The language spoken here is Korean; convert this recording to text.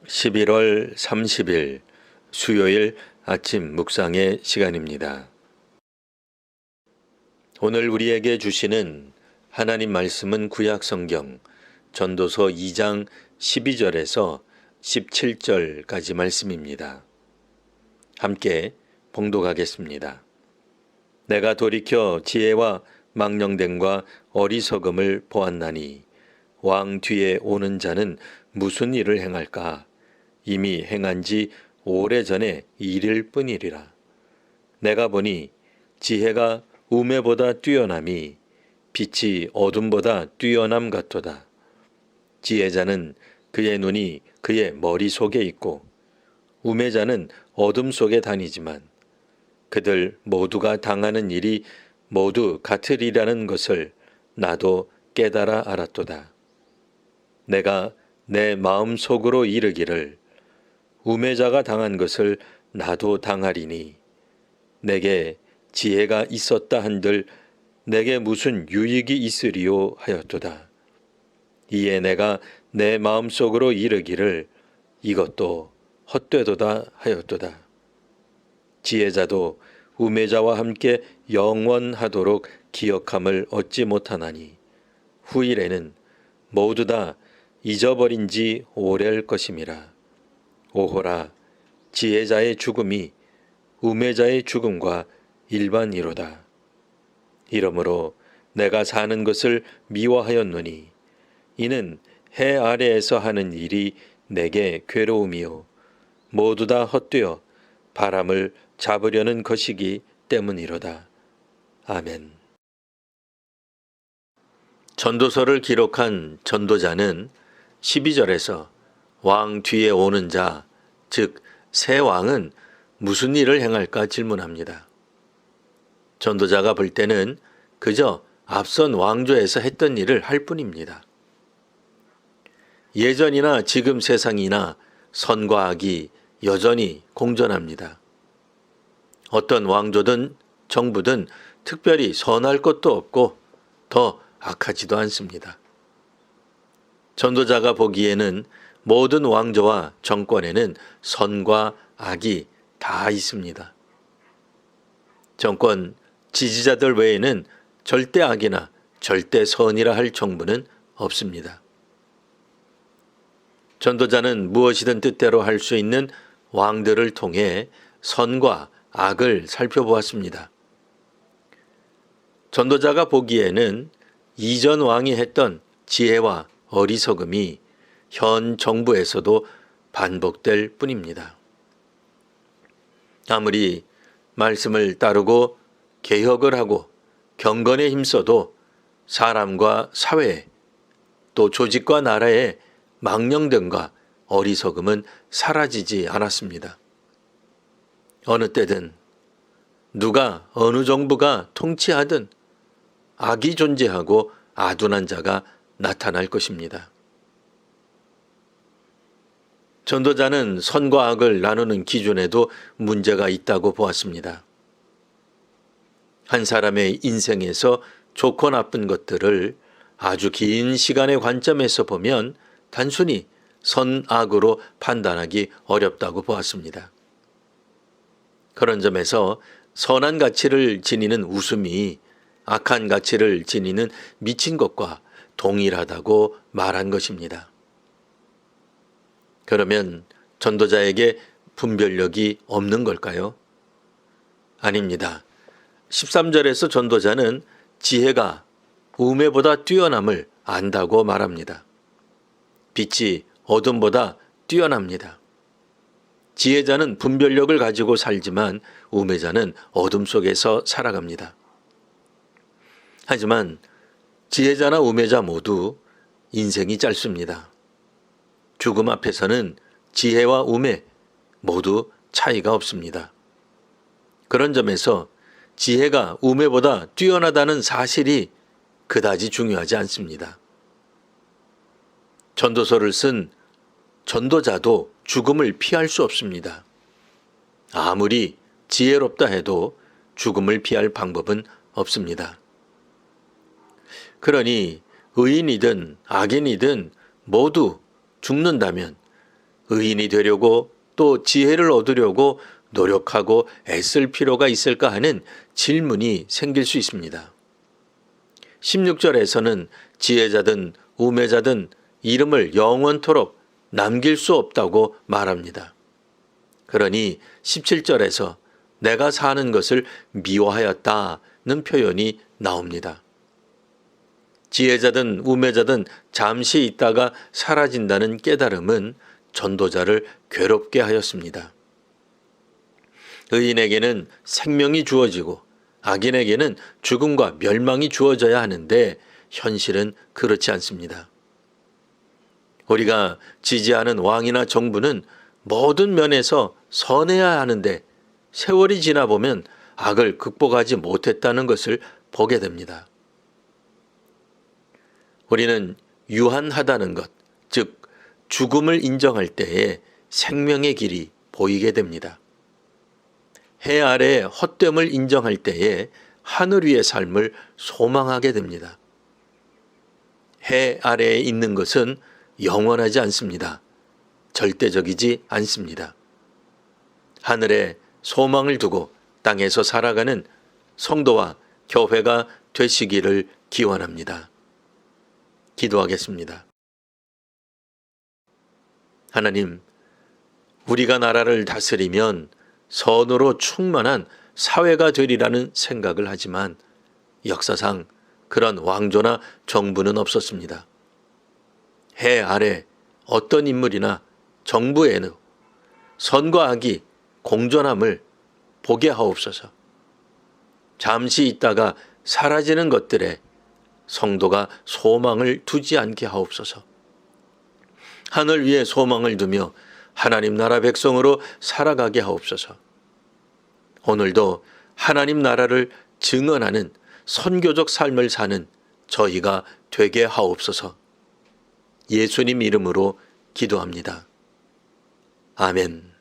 11월 30일 수요일 아침 묵상의 시간입니다. 오늘 우리에게 주시는 하나님 말씀은 구약성경 전도서 2장 12절에서 17절까지 말씀입니다. 함께 봉독하겠습니다. 내가 돌이켜 지혜와 망령됨과 어리석음을 보았나니 왕 뒤에 오는 자는 무슨 일을 행할까? 이미 행한 지 오래전에 일일 뿐이리라. 내가 보니 지혜가 우매보다 뛰어남이 빛이 어둠보다 뛰어남 같도다. 지혜자는 그의 눈이 그의 머릿속에 있고 우매자는 어둠 속에 다니지만 그들 모두가 당하는 일이 모두 같으리라는 것을 나도 깨달아 알았도다. 내가 내 마음 속으로 이르기를 우매자가 당한 것을 나도 당하리니 내게 지혜가 있었다 한들 내게 무슨 유익이 있으리요 하였도다. 이에 내가 내 마음 속으로 이르기를 이것도 헛되도다 하였도다. 지혜자도 우매자와 함께 영원하도록 기억함을 얻지 못하나니 후일에는 모두 다 잊어버린 지 오래일 것임이라. 오호라, 지혜자의 죽음이 우매자의 죽음과 일반이로다. 이러므로 내가 사는 것을 미워하였노니 이는 해 아래에서 하는 일이 내게 괴로움이요 모두 다 헛되어 바람을 잡으려는 것이기 때문이로다. 아멘. 전도서를 기록한 전도자는 12절에서 왕 뒤에 오는 자, 즉 새 왕은 무슨 일을 행할까 질문합니다. 전도자가 볼 때는 그저 앞선 왕조에서 했던 일을 할 뿐입니다. 예전이나 지금 세상이나 선과 악이 여전히 공존합니다. 어떤 왕조든 정부든 특별히 선할 것도 없고 더 악하지도 않습니다. 전도자가 보기에는 모든 왕조와 정권에는 선과 악이 다 있습니다. 정권 지지자들 외에는 절대 악이나 절대 선이라 할 정부는 없습니다. 전도자는 무엇이든 뜻대로 할 수 있는 왕들을 통해 선과 악을 살펴보았습니다. 전도자가 보기에는 이전 왕이 했던 지혜와 어리석음이 현 정부에서도 반복될 뿐입니다. 아무리 말씀을 따르고 개혁을 하고 경건에 힘써도 사람과 사회 또 조직과 나라의 망령됨과 어리석음은 사라지지 않았습니다. 어느 때든 누가 어느 정부가 통치하든 악이 존재하고 아둔한 자가 나타날 것입니다. 전도자는 선과 악을 나누는 기준에도 문제가 있다고 보았습니다. 한 사람의 인생에서 좋고 나쁜 것들을 아주 긴 시간의 관점에서 보면 단순히 선, 악으로 판단하기 어렵다고 보았습니다. 그런 점에서 선한 가치를 지니는 웃음이 악한 가치를 지니는 미친 것과 동일하다고 말한 것입니다. 그러면 전도자에게 분별력이 없는 걸까요? 아닙니다. 13절에서 전도자는 지혜가 우매보다 뛰어남을 안다고 말합니다. 빛이 어둠보다 뛰어납니다. 지혜자는 분별력을 가지고 살지만 우매자는 어둠 속에서 살아갑니다. 하지만 지혜자나 우매자 모두 인생이 짧습니다. 죽음 앞에서는 지혜와 우매 모두 차이가 없습니다. 그런 점에서 지혜가 우매보다 뛰어나다는 사실이 그다지 중요하지 않습니다. 전도서를 쓴 전도자도 죽음을 피할 수 없습니다. 아무리 지혜롭다 해도 죽음을 피할 방법은 없습니다. 그러니 의인이든 악인이든 모두 죽는다면 의인이 되려고 또 지혜를 얻으려고 노력하고 애쓸 필요가 있을까 하는 질문이 생길 수 있습니다. 16절에서는 지혜자든 우매자든 이름을 영원토록 남길 수 없다고 말합니다. 그러니 17절에서 내가 사는 것을 미워하였다는 표현이 나옵니다. 지혜자든 우매자든 잠시 있다가 사라진다는 깨달음은 전도자를 괴롭게 하였습니다. 의인에게는 생명이 주어지고 악인에게는 죽음과 멸망이 주어져야 하는데 현실은 그렇지 않습니다. 우리가 지지하는 왕이나 정부는 모든 면에서 선해야 하는데 세월이 지나 보면 악을 극복하지 못했다는 것을 보게 됩니다. 우리는 유한하다는 것, 즉 죽음을 인정할 때에 생명의 길이 보이게 됩니다. 해 아래의 헛됨을 인정할 때에 하늘 위의 삶을 소망하게 됩니다. 해 아래에 있는 것은 영원하지 않습니다. 절대적이지 않습니다. 하늘에 소망을 두고 땅에서 살아가는 성도와 교회가 되시기를 기원합니다. 기도하겠습니다. 하나님, 우리가 나라를 다스리면 선으로 충만한 사회가 되리라는 생각을 하지만 역사상 그런 왕조나 정부는 없었습니다. 해 아래 어떤 인물이나 정부에는 선과 악이 공존함을 보게 하옵소서. 잠시 있다가 사라지는 것들에 성도가 소망을 두지 않게 하옵소서. 하늘 위에 소망을 두며 하나님 나라 백성으로 살아가게 하옵소서. 오늘도 하나님 나라를 증언하는 선교적 삶을 사는 저희가 되게 하옵소서. 예수님 이름으로 기도합니다. 아멘.